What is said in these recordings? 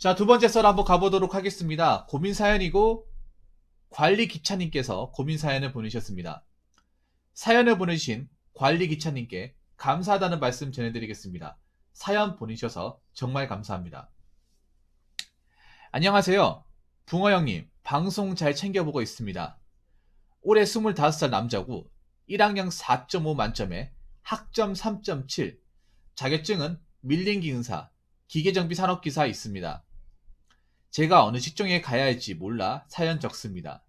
자, 두 번째 썰 한번 가보도록 하겠습니다. 고민 사연이고 관리 기차님께서 고민 사연을 보내셨습니다. 사연을 보내주신 관리 기차님께 감사하다는 말씀 전해드리겠습니다. 사연 보내셔서 정말 감사합니다. 안녕하세요. 붕어 형님, 방송 잘 챙겨보고 있습니다. 올해 25살 남자고 1학년 4.5 만점에 학점 3.7, 자격증은 밀링기능사, 기계정비 산업기사 있습니다. 제가 어느 직종에 가야 할지 몰라 사연 적습니다.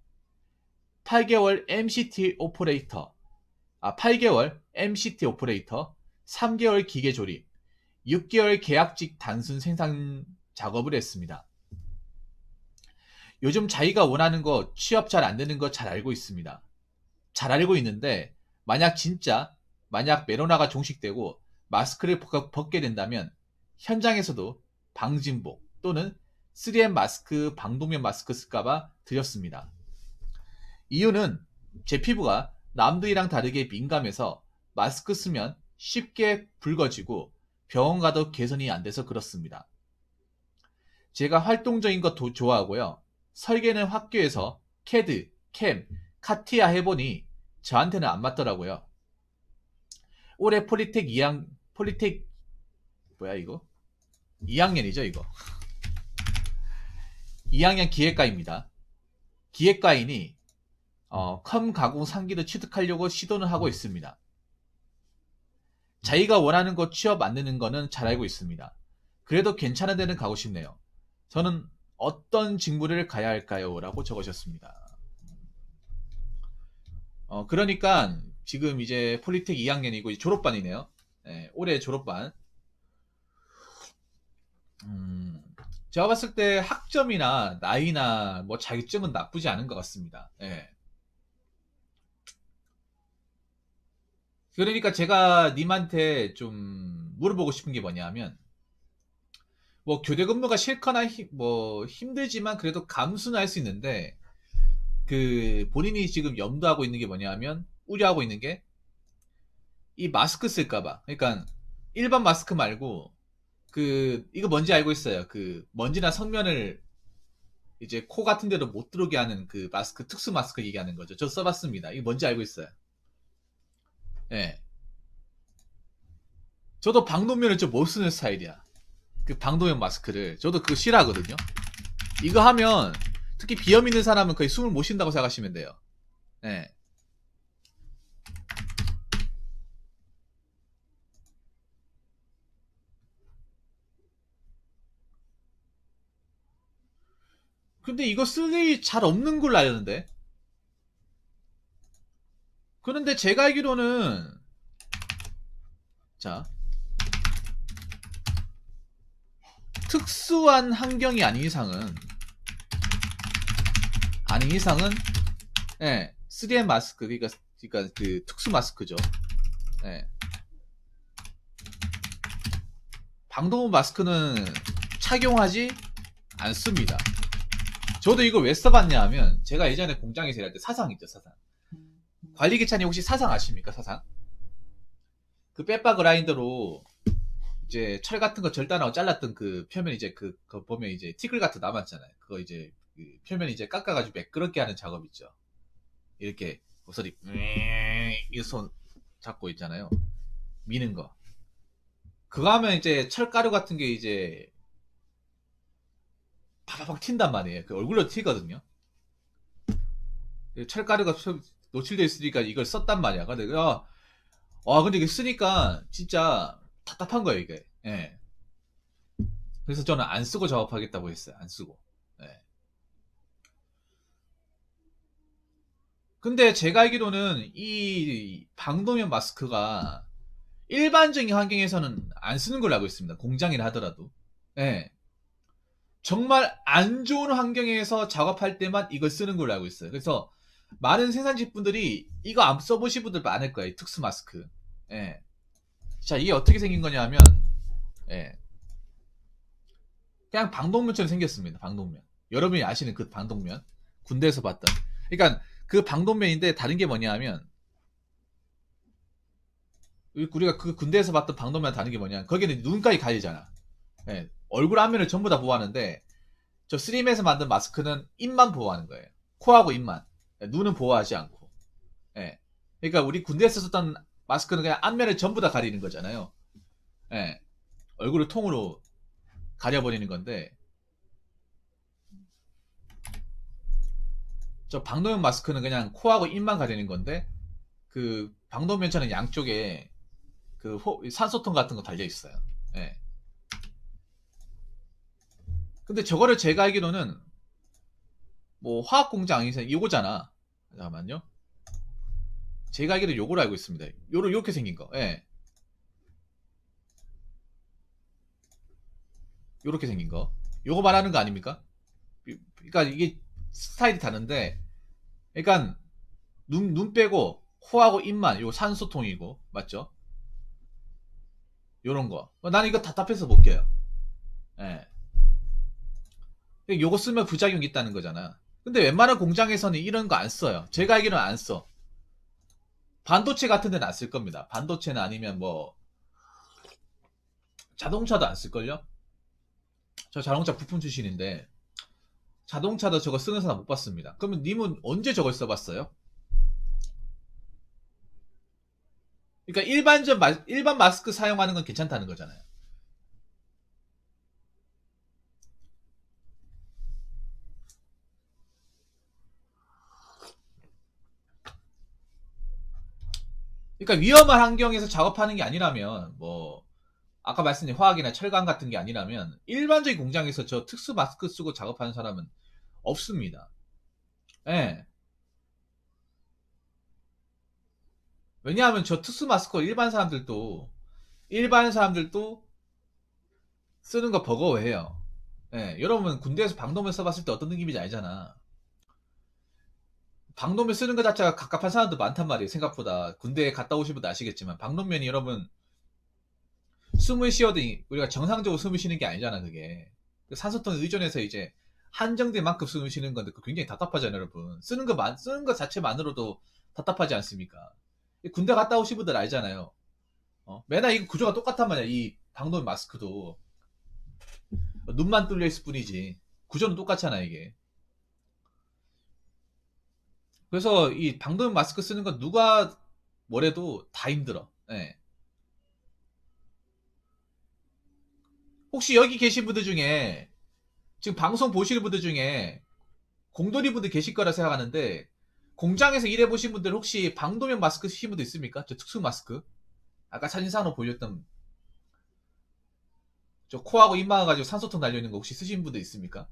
8개월 MCT 오퍼레이터, 8개월 MCT 오퍼레이터, 3개월 기계조립, 6개월 계약직 단순 생산 작업을 했습니다. 요즘 자기가 원하는 거 취업 잘 안 되는 거 잘 알고 있습니다. 잘 알고 있는데 만약 메로나가 종식되고 마스크를 벗게 된다면 현장에서도 방진복 또는 3M 마스크, 방독면 마스크 쓸까봐 드렸습니다. 이유는 제 피부가 남들이랑 다르게 민감해서 마스크 쓰면 쉽게 붉어지고 병원 가도 개선이 안 돼서 그렇습니다. 제가 활동적인 거 좋아하고요. 설계는 학교에서 캐드, 캠, 카티아 해보니 저한테는 안 맞더라고요. 올해 폴리텍 2학년이죠 이거. 2학년 기획과입니다. 기획과인이 컴 가공 상기를 취득하려고 시도는 하고 있습니다. 자기가 원하는 거 취업 안 되는 거는 잘 알고 있습니다. 그래도 괜찮은 데는 가고 싶네요. 저는 어떤 직무를 가야 할까요? 라고 적으셨습니다. 그러니까 지금 이제 폴리텍 2학년이고 이제 졸업반이네요. 네, 올해 졸업반. 제가 봤을 때 학점이나 나이나 뭐 자격증은 나쁘지 않은 것 같습니다. 네. 그러니까 제가 님한테 좀 물어보고 싶은 게 뭐냐면, 뭐 교대 근무가 싫거나 뭐 힘들지만 그래도 감수는 할 수 있는데, 그 본인이 지금 염두하고 있는 게 뭐냐면, 우려하고 있는 게 이 마스크 쓸까봐. 그러니까 일반 마스크 말고 이거 뭔지 알고 있어요. 그 먼지나 성면을 이제 코 같은 데로 못 들어오게 하는 그 마스크, 특수 마스크 얘기하는 거죠. 저 써봤습니다. 이거 뭔지 알고 있어요. 예. 네. 저도 방독면을 좀 못 쓰는 스타일이야. 그 방독면 마스크를. 저도 그거 싫어하거든요. 이거 하면 특히 비염 있는 사람은 거의 숨을 못 쉰다고 생각하시면 돼요. 예. 네. 근데 이거 쓸 일이 잘 없는 걸로 알았는데. 그런데 제가 알기로는 자, 특수한 환경이 아닌 이상은 예, 3M 마스크 그러니까 그 특수 마스크죠. 예. 방독면 마스크는 착용하지 않습니다. 저도 이걸 왜 써봤냐 하면 제가 예전에 공장에서 일할 때 사상 있죠, 사상. 관리기차님 혹시 사상 아십니까, 사상? 그 빼빠 그라인더로 이제 철 같은 거 절단하고 잘랐던 그 표면 이제 그거 보면 이제 티끌 같은 거 남았잖아요. 그거 이제 그 표면 이제 깎아가지고 매끄럽게 하는 작업 있죠. 이렇게 고소리 이 손 잡고 있잖아요. 미는 거. 그거 하면 이제 철가루 같은 게 이제 팍팍 튄단 말이에요. 그 얼굴로 튀거든요. 철가루가 노출되어 있으니까 이걸 썼단 말이야. 근데 근데 이게 쓰니까 진짜 답답한 거예요, 이게. 예. 그래서 저는 안 쓰고 작업하겠다고 했어요. 안 쓰고. 예. 근데 제가 알기로는 이 방독면 마스크가 일반적인 환경에서는 안 쓰는 걸로 알고 있습니다. 공장이라 하더라도. 예. 정말 안 좋은 환경에서 작업할 때만 이걸 쓰는 걸로 알고 있어요. 그래서 많은 생산직 분들이 이거 안 써보신 분들 많을 거예요. 특수 마스크. 예. 자, 이게 어떻게 생긴 거냐 하면, 예. 그냥 방독면처럼 생겼습니다. 방독면. 여러분이 아시는 그 방독면. 군대에서 봤던. 그러니까 그 방독면인데 다른 게 뭐냐 하면, 우리가 그 군대에서 봤던 방독면 다른 게 뭐냐. 거기는 눈까지 가리잖아. 예. 얼굴 앞면을 전부 다 보호하는데 저 3M에서 만든 마스크는 입만 보호하는 거예요. 코하고 입만. 눈은 보호하지 않고. 예. 그러니까 우리 군대에서 썼던 마스크는 그냥 앞면을 전부 다 가리는 거잖아요. 예. 얼굴을 통으로 가려버리는 건데 저 방독면 마스크는 그냥 코하고 입만 가리는 건데 그 방독면처럼 양쪽에 그 산소통 같은 거 달려 있어요. 예. 근데 저거를 제가 알기로는 뭐 화학 공장 이상 이거잖아. 잠깐만요. 제가 알기로 요걸 알고 있습니다. 요렇게 생긴 거. 예. 요렇게 생긴 거. 요거 말하는 거 아닙니까? 그러니까 이게 스타일이 다른데, 그러니까 눈 빼고 코하고 입만 요 산소통이고 맞죠? 요런 거. 나는 이거 답답해서 못 껴요. 예. 요거 쓰면 부작용이 있다는 거잖아. 근데 웬만한 공장에서는 이런 거 안 써요. 제가 알기로는 안 써. 반도체 같은 데는 안 쓸 겁니다. 반도체는 아니면 뭐 자동차도 안 쓸걸요? 저 자동차 부품 출신인데 자동차도 저거 쓰는 사람 못 봤습니다. 그러면 님은 언제 저걸 써봤어요? 그러니까 일반 마스크 사용하는 건 괜찮다는 거잖아요. 그러니까 위험한 환경에서 작업하는 게 아니라면 뭐 아까 말씀드린 화학이나 철강 같은 게 아니라면 일반적인 공장에서 저 특수 마스크 쓰고 작업하는 사람은 없습니다. 예. 왜냐하면 저 특수 마스크 일반 사람들도 쓰는 거 버거워해요. 예. 여러분 군대에서 방독면 써봤을 때 어떤 느낌인지 알잖아. 방독면 쓰는 것 자체가 갑갑한 사람도 많단 말이에요. 생각보다 군대에 갔다 오신 분도 아시겠지만 방독면이 여러분 숨을 쉬어도 우리가 정상적으로 숨을 쉬는 게 아니잖아 그게. 산소통에 의존해서 이제 한정된 만큼 숨을 쉬는 건데 굉장히 답답하잖아요 여러분. 쓰는 것 자체만으로도 답답하지 않습니까? 군대 갔다 오신 분들 알잖아요. 맨날 이거 구조가 똑같단 말이야. 이 방독면 마스크도 눈만 뚫려 있을 뿐이지 구조는 똑같잖아 이게. 그래서 이 방독면 마스크 쓰는 건 누가 뭐래도 다 힘들어. 예. 혹시 여기 계신 분들 중에 지금 방송 보시는 분들 중에 공돌이 분들 계실 거라 생각하는데 공장에서 일해보신 분들 혹시 방독면 마스크 쓰신 분들 있습니까? 저 특수 마스크 아까 사진상으로 보였던 저 코하고 입 막아가지고 산소통 달려있는 거 혹시 쓰신 분들 있습니까?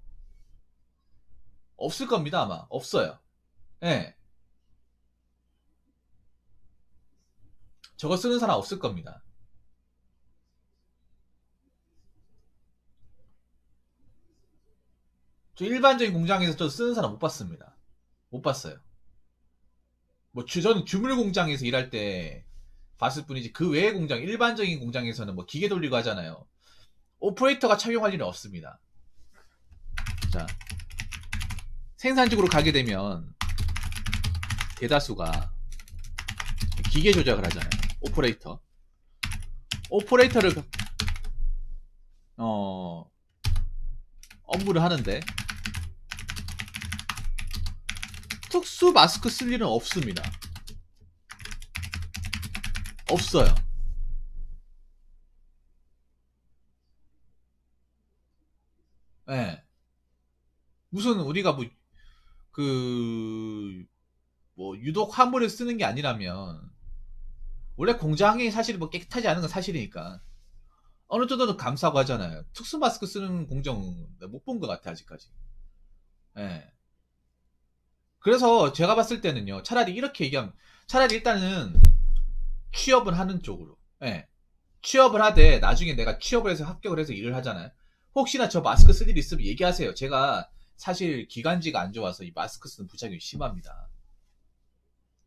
없을 겁니다 아마. 없어요. 예. 저거 쓰는 사람 없을 겁니다. 저 일반적인 공장에서 저 쓰는 사람 못 봤습니다. 못 봤어요. 뭐 저는 주물 공장에서 일할 때 봤을 뿐이지 그 외의 공장 일반적인 공장에서는 뭐 기계 돌리고 하잖아요. 오퍼레이터가 착용할 일은 없습니다. 자, 생산직으로 가게 되면 대다수가 기계 조작을 하잖아요. 오퍼레이터를 어, 업무를 하는데 특수 마스크 쓸 일은 없습니다. 없어요. 예. 무슨 우리가 그, 유독 화물을 쓰는 게 아니라면 원래 공장이 사실 뭐 깨끗하지 않은 건 사실이니까 어느 정도는 감사하고 하잖아요. 특수 마스크 쓰는 공정 못 본 것 같아 아직까지. 예. 그래서 제가 봤을 때는요. 차라리 이렇게 얘기하면 차라리 일단은 취업을 하는 쪽으로. 예. 취업을 하되 나중에 내가 취업을 해서 합격을 해서 일을 하잖아요. 혹시나 저 마스크 쓸 일 있으면 얘기하세요. 제가 사실 기관지가 안 좋아서 이 마스크 쓰는 부작용이 심합니다.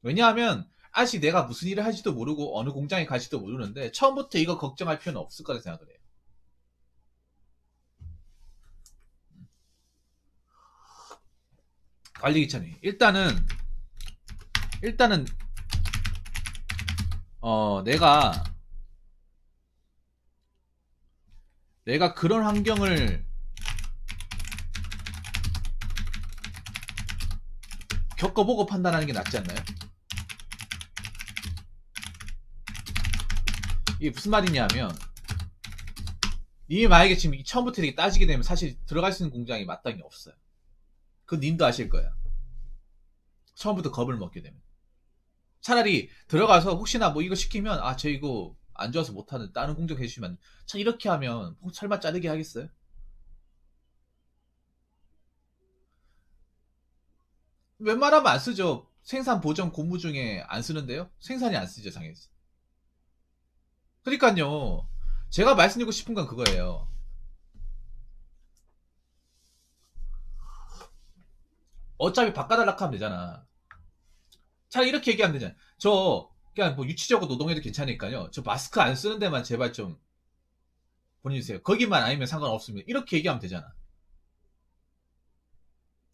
왜냐하면 아직 내가 무슨 일을 할지도 모르고 어느 공장에 갈지도 모르는데 처음부터 이거 걱정할 필요는 없을 거라 생각을 해요. 관리 귀찮이. 일단은 내가 내가 그런 환경을 겪어보고 판단하는 게 낫지 않나요? 이게 무슨 말이냐면, 님이 만약에 지금 처음부터 이렇게 따지게 되면 사실 들어갈 수 있는 공장이 마땅히 없어요. 그건 님도 아실 거야. 처음부터 겁을 먹게 되면. 차라리 들어가서 혹시나 뭐 이거 시키면, 아, 저 이거 안 좋아서 못하는 다른 공정 해주시면, 참 이렇게 하면 설마 자르게 하겠어요? 웬만하면 안 쓰죠. 생산 보정 고무 중에 안 쓰는데요? 생산이 안 쓰죠, 장에서. 그러니까요. 제가 말씀드리고 싶은 건 그거예요. 어차피 바꿔달라고 하면 되잖아. 차라리 이렇게 얘기하면 되잖아. 저 그냥 뭐 유치적으로 노동해도 괜찮으니까요. 저 마스크 안 쓰는 데만 제발 좀 보내주세요. 거기만 아니면 상관없습니다. 이렇게 얘기하면 되잖아.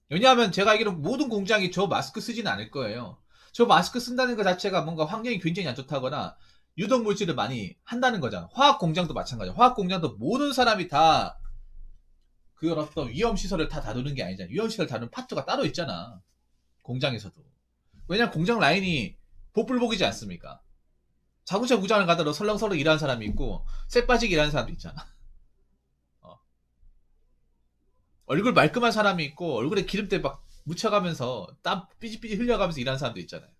왜냐하면 제가 알기로 모든 공장이 저 마스크 쓰지는 않을 거예요. 저 마스크 쓴다는 것 자체가 뭔가 환경이 굉장히 안 좋다거나 유독 물질을 많이 한다는 거잖아. 화학 공장도 마찬가지야. 화학 공장도 모든 사람이 다 그런 어떤 위험 시설을 다 다루는 게 아니잖아. 위험 시설 다루는 파트가 따로 있잖아. 공장에서도. 왜냐면 공장 라인이 복불복이지 않습니까? 자동차 공장을 가더라도 설렁설렁 일하는 사람이 있고 쇠 빠지게 일하는 사람도 있잖아. 어. 얼굴 말끔한 사람이 있고 얼굴에 기름때 막 묻혀가면서 땀 삐지삐지 흘려가면서 일하는 사람도 있잖아요.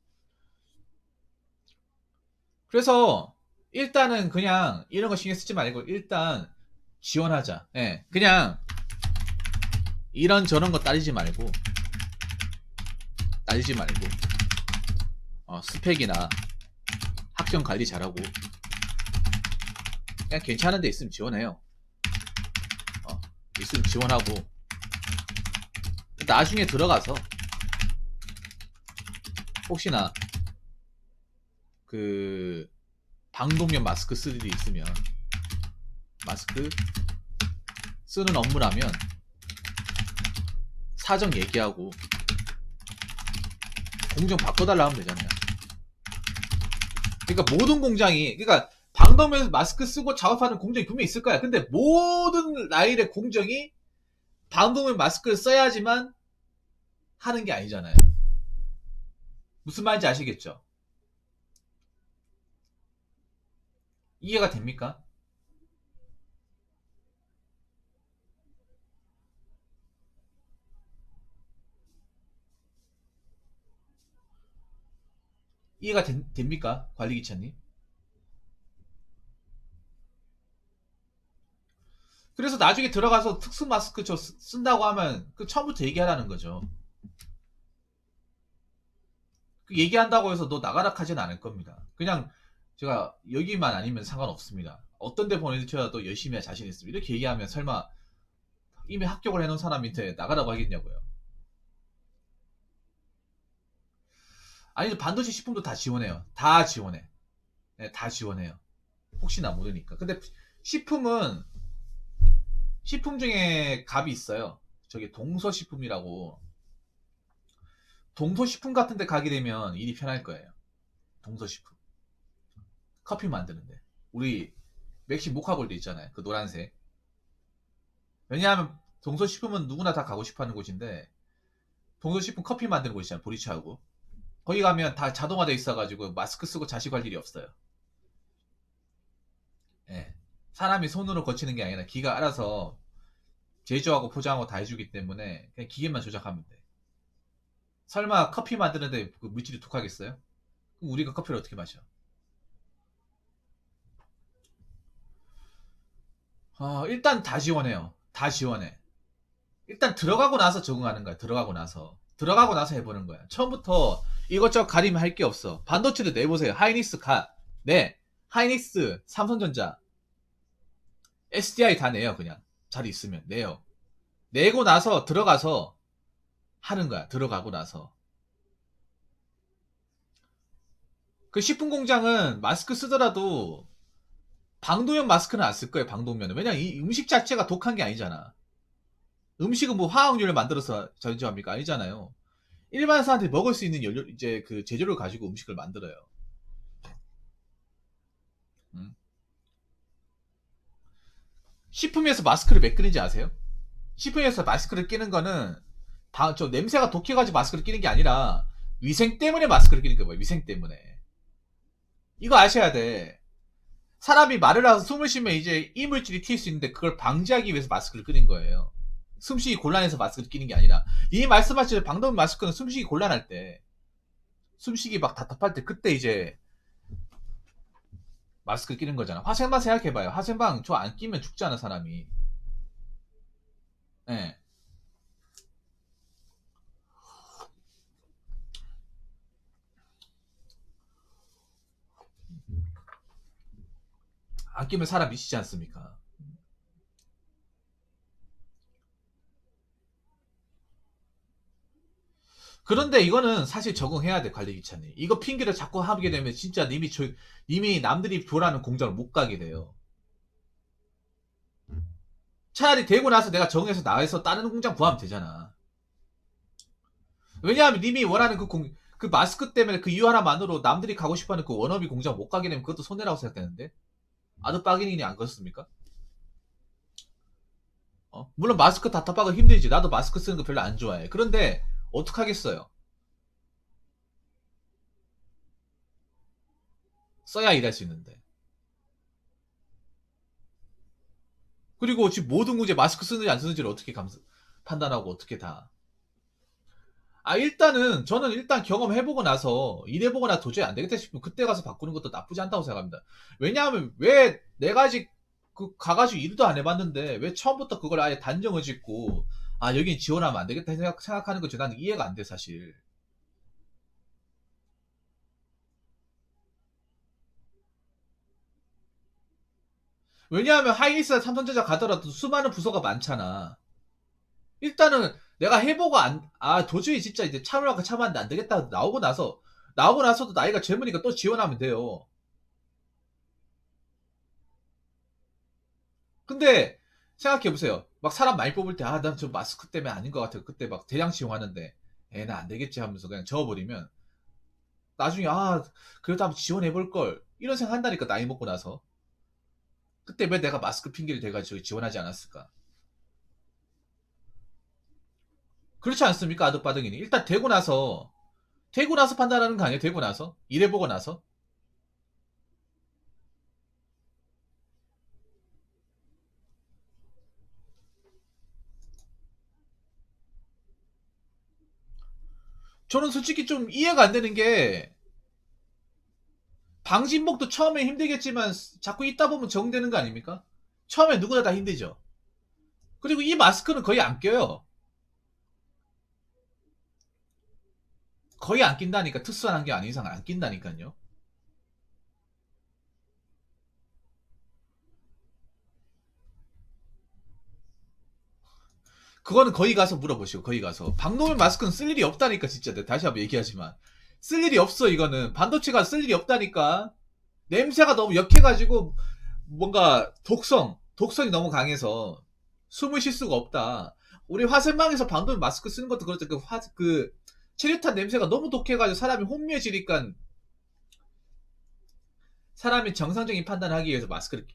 그래서 일단은 그냥 이런 거 신경 쓰지 말고 일단 지원하자. 예, 그냥 이런 저런 거 따지지 말고 스펙이나 학점 관리 잘하고 그냥 괜찮은 데 있으면 지원해요. 어, 있으면 지원하고 나중에 들어가서 혹시나 그 방독면 마스크 쓸 일이 있으면 마스크 쓰는 업무라면 사정 얘기하고 공정 바꿔달라 하면 되잖아요. 그러니까 모든 공장이 그러니까 방독면 마스크 쓰고 작업하는 공장이 분명히 있을 거야. 근데 모든 라인의 공정이 방독면 마스크를 써야지만 하는 게 아니잖아요. 무슨 말인지 아시겠죠? 이해가 됩니까? 이해가 됩니까? 관리기차님? 그래서 나중에 들어가서 특수 마스크 저 쓴다고 하면 그 처음부터 얘기하라는 거죠. 그 얘기한다고 해서 너 나가라 하진 않을 겁니다. 그냥 제가 여기만 아니면 상관없습니다. 어떤 데 보내주셔도 열심히 할 자신 있습니다. 이렇게 얘기하면 설마 이미 합격을 해놓은 사람한테 나가라고 하겠냐고요. 아니 반도체 식품도 다 지원해요. 다 지원해. 네, 다 지원해요. 혹시나 모르니까. 근데 식품은 식품 중에 값이 있어요. 저기 동서식품이라고. 동서식품 같은 데 가게 되면 일이 편할 거예요. 동서식품. 커피 만드는데. 우리 맥시 모카골드 있잖아요. 그 노란색. 왜냐하면 동서식품은 누구나 다 가고 싶어 하는 곳인데 동서식품 커피 만드는 곳 있잖아요. 보리차하고. 거기 가면 다 자동화돼 있어가지고 마스크 쓰고 자식할 일이 없어요. 예. 사람이 손으로 거치는 게 아니라 기가 알아서 제조하고 포장하고 다 해주기 때문에 그냥 기계만 조작하면 돼. 설마 커피 만드는데 그 물질이 독하겠어요? 그럼 우리가 커피를 어떻게 마셔? 일단 다 지원해요. 다 지원해. 일단 들어가고 나서 적응하는 거야. 들어가고 나서 해보는 거야. 처음부터 이것저것 가리면 할 게 없어. 반도체도 내보세요. 하이닉스 가. 네. 하이닉스, 삼성전자, SDI 다 내요. 그냥 자리 있으면 내요. 내고 나서 들어가서 하는 거야. 들어가고 나서. 그 식품 공장은 마스크 쓰더라도 방독면 마스크는 안 쓸 거예요. 방독면은. 왜냐면 이 음식 자체가 독한 게 아니잖아. 음식은 뭐 화학연료를 만들어서 전지합니까? 아니잖아요. 일반 사람들이 먹을 수 있는 연료 이제 그 재료를 가지고 음식을 만들어요. 음. 식품에서 마스크를 왜 끼는지 아세요? 식품에서 마스크를 끼는 거는 저 냄새가 독해가지고 마스크를 끼는 게 아니라 위생 때문에 마스크를 끼는 거예요. 위생 때문에. 이거 아셔야 돼. 사람이 말을 하고 숨을 쉬면 이제 이물질이 튈 수 있는데 그걸 방지하기 위해서 마스크를 끼는 거예요. 숨쉬기 곤란해서 마스크를 끼는 게 아니라. 이 말씀하신 방독면 마스크는 숨쉬기 곤란할 때, 숨쉬기 막 답답할 때 그때 이제 마스크 끼는 거잖아. 화생방 생각해봐요. 화생방 저 안 끼면 죽잖아 사람이. 예. 안 끼면 사람 미치지 않습니까? 그런데 이거는 사실 적응해야 돼, 관리 기차님. 이거 핑계를 자꾸 하게 되면 진짜 님이 남들이 보라는 공장을 못 가게 돼요. 차라리 되고 나서 내가 정해서 나와서 다른 공장 구하면 되잖아. 왜냐하면 님이 원하는 그 마스크 때문에 그 이유 하나만으로 남들이 가고 싶어하는 그 워너비 공장 못 가게 되면 그것도 손해라고 생각되는데? 아드바게닝이 안 그렇습니까? 물론 마스크 답답하고 힘들지. 나도 마스크 쓰는 거 별로 안 좋아해. 그런데 어떡하겠어요. 써야 일할 수 있는데. 그리고 지금 모든 문제 마스크 쓰는지 안 쓰는지를 어떻게 판단하고 어떻게 다. 일단은 저는 일단 경험해보고 나서 일해보고 나 도저히 안 되겠다 싶으면 그때 가서 바꾸는 것도 나쁘지 않다고 생각합니다. 왜냐하면 왜 내가 아직 가가지고 일도 안 해봤는데 왜 처음부터 그걸 아예 단정을 짓고 여긴 지원하면 안 되겠다 생각하는 거지. 나는 이해가 안 돼 사실. 왜냐하면 하이닉스나 삼성전자 가더라도 수많은 부서가 많잖아. 일단은 내가 해보고 도저히 진짜 이제 참았는데 안 되겠다 나오고 나서도 나이가 젊으니까 또 지원하면 돼요. 근데 생각해보세요. 막 사람 많이 뽑을 때, 난 저 마스크 때문에 아닌 것 같아요. 그때 막 대량 지원하는데, 나 안 되겠지 하면서 그냥 접어버리면, 나중에, 그래도 한번 지원해볼 걸. 이런 생각 한다니까, 나이 먹고 나서. 그때 왜 내가 마스크 핑계를 대가지고 지원하지 않았을까? 그렇지 않습니까, 아득바득이니? 일단 되고 나서 판단하는 거 아니에요? 되고 나서? 일해보고 나서? 저는 솔직히 좀 이해가 안 되는 게, 방진복도 처음에 힘들겠지만, 자꾸 있다 보면 적응되는 거 아닙니까? 처음에 누구나 다 힘들죠. 그리고 이 마스크는 거의 안 껴요. 거의 안 낀다니까. 특수한 환경 아닌 이상 안 낀다니까요. 그거는 거기 가서 물어보시고, 거기 가서. 방노면 마스크는 쓸 일이 없다니까, 진짜. 내가 다시 한번 얘기하지만. 쓸 일이 없어, 이거는. 반도체가 쓸 일이 없다니까. 냄새가 너무 역해가지고, 뭔가, 독성이 너무 강해서, 숨을 쉴 수가 없다. 우리 화생방에서 방노면 마스크 쓰는 것도 그렇죠. 체류탄 냄새가 너무 독해가지고 사람이 혼미해지니까, 사람이 정상적인 판단을 하기 위해서 마스크를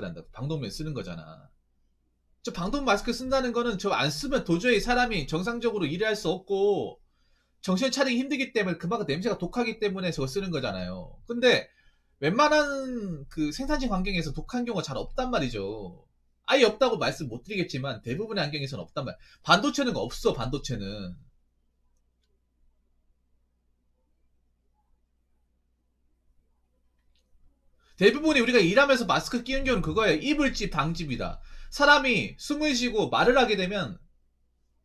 한다. 방독면 쓰는 거잖아. 저 방독 마스크 쓴다는 거는 저 안 쓰면 도저히 사람이 정상적으로 일할 수 없고 정신 차리기 힘들기 때문에 그만큼 냄새가 독하기 때문에 저거 쓰는 거잖아요. 근데 웬만한 그 생산직 환경에서 독한 경우가 잘 없단 말이죠. 아예 없다고 말씀 못 드리겠지만 대부분의 환경에서는 없단 말. 반도체는 없어. 반도체는 대부분이 우리가 일하면서 마스크 끼는 경우는 그거예요. 이불집 방집이다. 사람이 숨을 쉬고 말을 하게 되면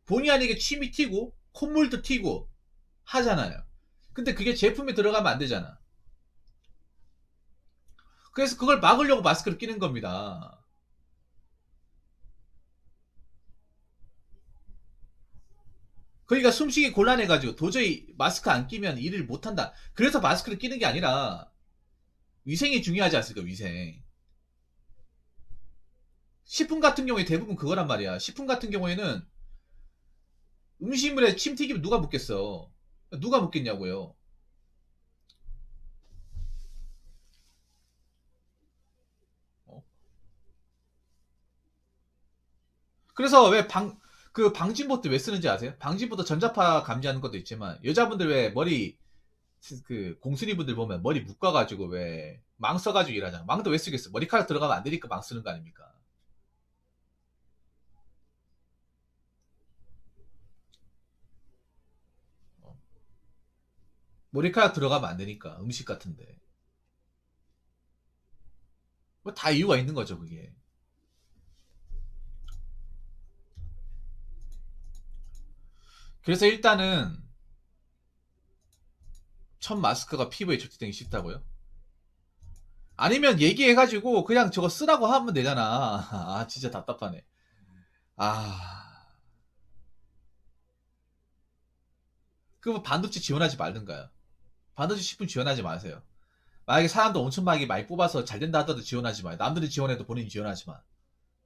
본의 아니게 침이 튀고 콧물도 튀고 하잖아요. 근데 그게 제품에 들어가면 안 되잖아. 그래서 그걸 막으려고 마스크를 끼는 겁니다. 그러니까 숨쉬기 곤란해가지고 도저히 마스크 안 끼면 일을 못한다. 그래서 마스크를 끼는 게 아니라 위생이 중요하지 않습니까? 위생. 식품 같은 경우에 대부분 그거란 말이야. 식품 같은 경우에는 음식물에 침 튀기면 누가 묻겠어? 누가 묻겠냐고요. 어? 그래서 왜 그 방진봇도 왜 쓰는지 아세요? 방진봇도 전자파 감지하는 것도 있지만 여자분들 왜 머리 그 공순이 분들 보면 머리 묶어가지고 왜 망 써가지고 일하잖아. 망도 왜 쓰겠어? 머리카락 들어가면 안 되니까 망 쓰는 거 아닙니까? 어. 머리카락 들어가면 안 되니까 음식 같은데. 뭐 다 이유가 있는 거죠, 그게. 그래서 일단은 첫 마스크가 피부에 적시되기 쉽다고요? 아니면 얘기해가지고 그냥 저거 쓰라고 하면 되잖아. 아, 진짜 답답하네. 아, 그럼 반도체 지원하지 말든가요. 반도체 식품 지원하지 마세요. 만약에 사람도 엄청 많이 뽑아서 잘 된다 하더라도 지원하지 마요. 남들이 지원해도 본인이 지원하지 마.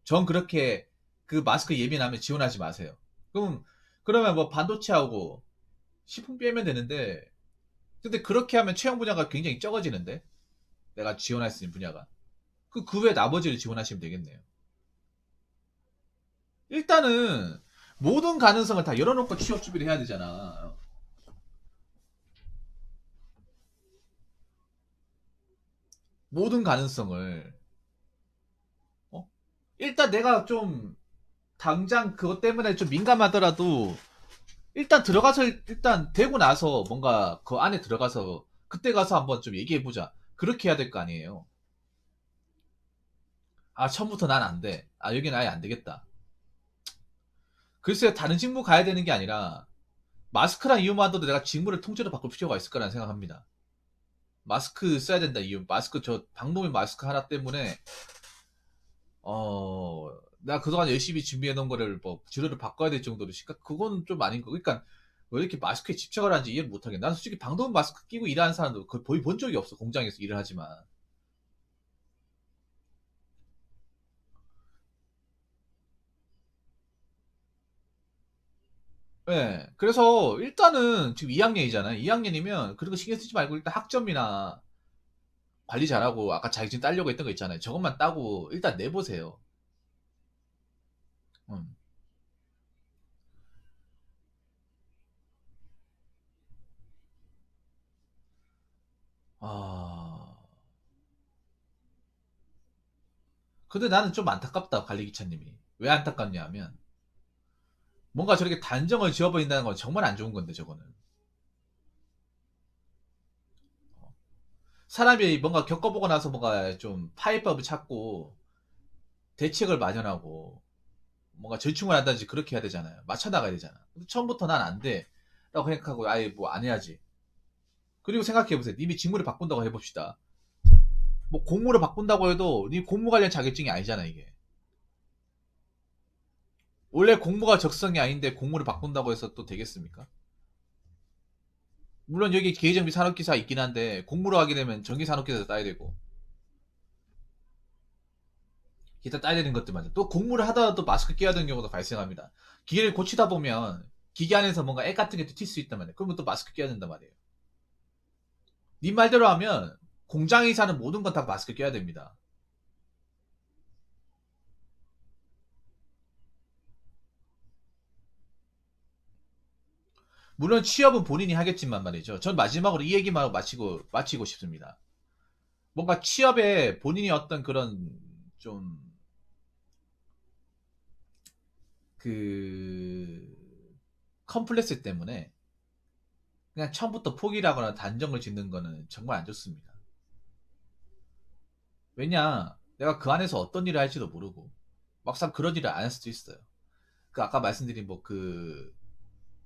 전 그렇게 그 마스크 예민하면 지원하지 마세요. 그러면 뭐 반도체하고 식품 빼면 되는데, 근데 그렇게 하면 채용 분야가 굉장히 적어지는데? 내가 지원할 수 있는 분야가. 그 외 나머지를 지원하시면 되겠네요. 일단은 모든 가능성을 다 열어놓고 취업 준비를 해야 되잖아. 모든 가능성을. 어? 일단 내가 좀 당장 그것 때문에 좀 민감하더라도 일단 들어가서 일단 되고 나서 뭔가 그 안에 들어가서 그때 가서 한번 좀 얘기해보자. 그렇게 해야 될 거 아니에요. 아, 처음부터 난 안 돼. 아, 여기는 아예 안 되겠다. 글쎄요, 다른 직무 가야 되는 게 아니라 마스크란 이유만으로도 내가 직무를 통째로 바꿀 필요가 있을 거라는 생각합니다. 마스크 써야 된다 이유. 마스크 저 방범의 마스크 하나 때문에 나 그동안 열심히 준비해 놓은 거를 뭐 지도를 바꿔야 될 정도로 그건 좀 아닌 거. 그러니까 왜 이렇게 마스크에 집착을 하는지 이해를 못 하겠네. 난 솔직히 방독면 마스크 끼고 일하는 사람도 거의 본 적이 없어. 공장에서 일을 하지만. 예. 그래서 일단은 지금 2학년이잖아요. 2학년이면 그런 거 신경 쓰지 말고 일단 학점이나 관리 잘하고 아까 자격증 따려고 했던 거 있잖아요. 저것만 따고 일단 내보세요. 음. 아. 근데 나는 좀 안타깝다, 관리기차님이. 왜 안타깝냐 하면, 뭔가 저렇게 단정을 지어버린다는 건 정말 안 좋은 건데, 저거는. 사람이 뭔가 겪어보고 나서 뭔가 좀 파이법을 찾고, 대책을 마련하고, 뭔가 절충을 한다든지 그렇게 해야 되잖아요. 맞춰나가야 되잖아. 근데 처음부터 난 안 돼. 라고 생각하고, 아예 뭐 안 해야지. 그리고 생각해보세요. 님이 직무를 바꾼다고 해봅시다. 뭐 공무를 바꾼다고 해도, 님 공무 관련 자격증이 아니잖아, 이게. 원래 공무가 적성이 아닌데 공무를 바꾼다고 해서 또 되겠습니까? 물론 여기 기계정비 산업기사 있긴 한데 공무로 하게 되면 전기산업기사도 따야 되고 기타 따야 되는 것들 맞아. 또 공무를 하다가도 마스크 끼야 되는 경우도 발생합니다. 기계를 고치다 보면 기계 안에서 뭔가 액 같은 게 튈 수 있단 말이에요. 그러면 또 마스크 끼야 된단 말이에요. 네 말대로 하면 공장에 사는 모든 건 다 마스크 껴야 됩니다. 물론 취업은 본인이 하겠지만 말이죠. 전 마지막으로 이 얘기만 마치고 싶습니다. 뭔가 취업에 본인이 어떤 그런 좀 그 컴플렉스 때문에 그냥 처음부터 포기를 하거나 단정을 짓는 거는 정말 안 좋습니다. 왜냐, 내가 그 안에서 어떤 일을 할지도 모르고, 막상 그런 일을 안 할 수도 있어요. 그 아까 말씀드린 뭐 그,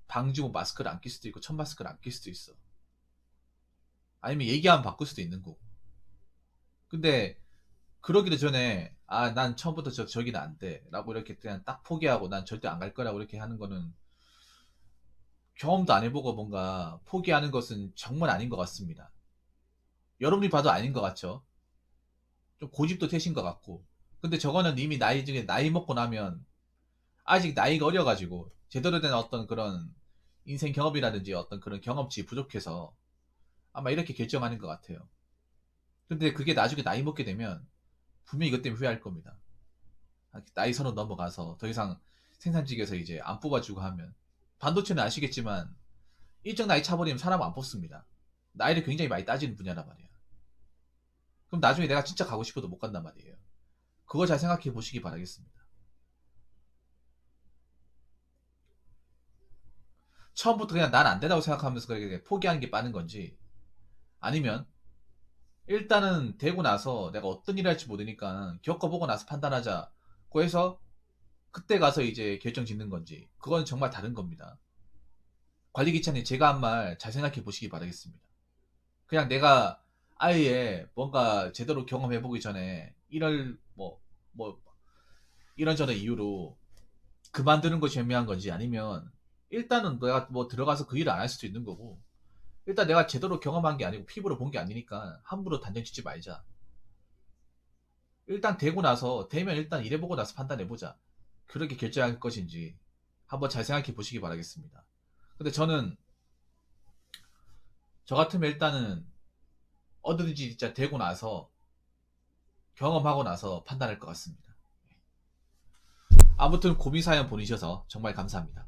방지모 마스크를 안 낄 수도 있고, 천 마스크를 안 낄 수도 있어. 아니면 얘기하면 바꿀 수도 있는 거고. 근데, 그러기도 전에, 아, 난 처음부터 저기는 안 돼. 라고 이렇게 그냥 딱 포기하고, 난 절대 안 갈 거라고 이렇게 하는 거는, 경험도 안 해보고 뭔가 포기하는 것은 정말 아닌 것 같습니다. 여러분이 봐도 아닌 것 같죠? 좀 고집도 되신 것 같고. 근데 저거는 이미 나이 중에 나이 먹고 나면 아직 나이가 어려가지고 제대로 된 어떤 그런 인생 경험이라든지 어떤 그런 경험치 부족해서 아마 이렇게 결정하는 것 같아요. 근데 그게 나중에 나이 먹게 되면 분명히 이것 때문에 후회할 겁니다. 나이 서른 넘어가서 더 이상 생산직에서 이제 안 뽑아주고 하면, 반도체는 아시겠지만 일정 나이 차버리면 사람 안 뽑습니다. 나이를 굉장히 많이 따지는 분야란 말이야. 그럼 나중에 내가 진짜 가고 싶어도 못 간단 말이에요. 그거 잘 생각해 보시기 바라겠습니다. 처음부터 그냥 난 안 된다고 생각하면서 그렇게 포기하는 게 빠른 건지, 아니면 일단은 되고 나서 내가 어떤 일을 할지 모르니까 겪어보고 나서 판단하자고 해서 그때 가서 이제 결정 짓는 건지, 그건 정말 다른 겁니다. 관리기차님, 제가 한 말 잘 생각해 보시기 바라겠습니다. 그냥 내가 아예 뭔가 제대로 경험해보기 전에 뭐 이런저런 이유로 그만두는 것이 현명한 건지, 아니면 일단은 내가 뭐 들어가서 그 일을 안 할 수도 있는 거고, 일단 내가 제대로 경험한 게 아니고 피부로 본 게 아니니까 함부로 단정 짓지 말자. 일단 되고 나서, 되면 일단 일해보고 나서 판단해보자. 그렇게 결정할 것인지 한번 잘 생각해 보시기 바라겠습니다. 근데 저는, 저 같으면 일단은 어디든지 진짜 되고 나서 경험하고 나서 판단할 것 같습니다. 아무튼 고민 사연 보내셔서 정말 감사합니다.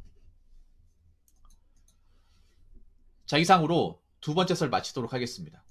자, 이상으로 두 번째 썰 마치도록 하겠습니다.